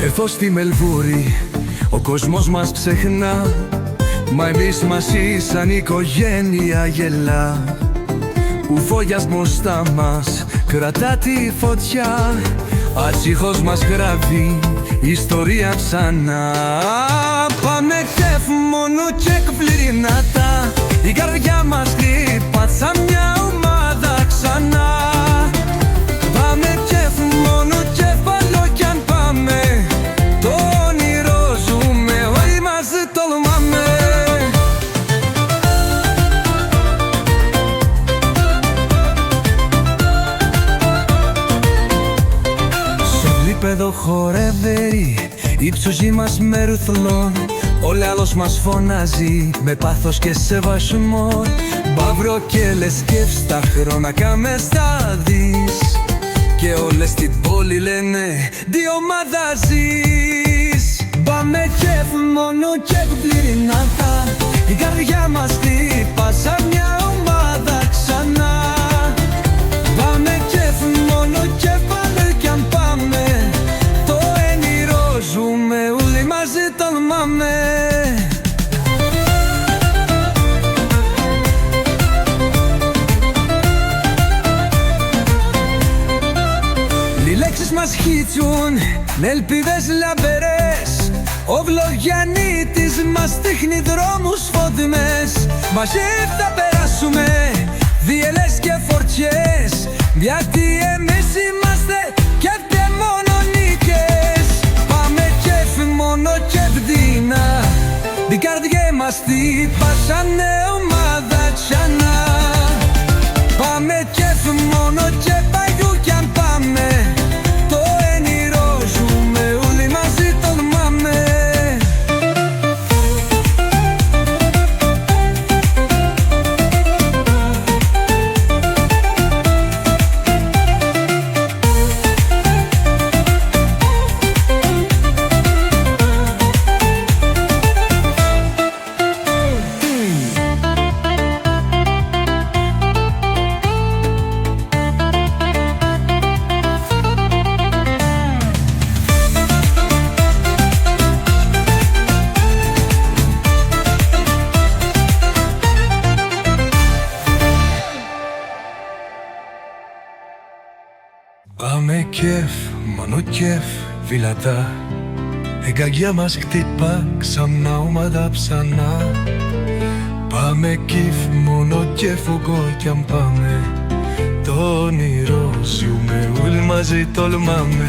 Έρθω στη Μελβούρη, ο κόσμος μας ξεχνά, μα εμείς μαζί σαν οικογένεια γελά. Ο φωλιασμός μας κρατά τη φωτιά, ατσίχος μας γράφει ιστορία ξανά. Πάμε κεφ μόνο και εκπληρυνατά, η καρδιά μας χτυπά σαν μια ομάδα ξανά. Πάμε κεφ μόνο και παλό κι αν πάμε, το όνειρο ζούμε, όλοι μαζί τολμάμε. Στο γήπεδο χορεύει η ψωγή μας με ρουθλόν, όλοι άλλος μας φωνάζει με πάθος και σεβασμό. Μπαύρο και λεσκεύς τα χρόνια κάμε στα δεις, και όλες στην πόλη λένε τι ομάδα ζεις. Πάμε κεφ μόνο και εκπληρυνατά, η καρδιά μας χτυπά σαν μια ομάδα ξανά. Πάμε κεφ μόνο και πάλι κι αν πάμε, το όνειρο ζούμε, όλοι μαζί τολμάμε. Οι λέξεις μας χύτσουν με ελπίδες λαμπερές, ο Βλογιαννίτης μας δείχνει δρόμους φωτεινές. Μαζί θα περάσουμε διελές και φορτιές, γιατί εμείς είμαστε και μόνο νίκες. Πάμε κεφ μόνο και πτήνα, την καρδιά μας χτυπά σαν ομάδα ξανά. Πάμε κεφ μόνο και παγιού κι αν πάμε, το όνειρο ζούμε, όλοι μαζί τολμάμε. Πάμε κεφ, μόνο κεφ, βιλατά, η καρδιά μας χτυπά ξανά, ομάδα ξανά. Πάμε κεφ, μόνο κεφ, φωγκό κι αν πάμε, το όνειρο ζούμε, όλοι μαζί τολμάμε.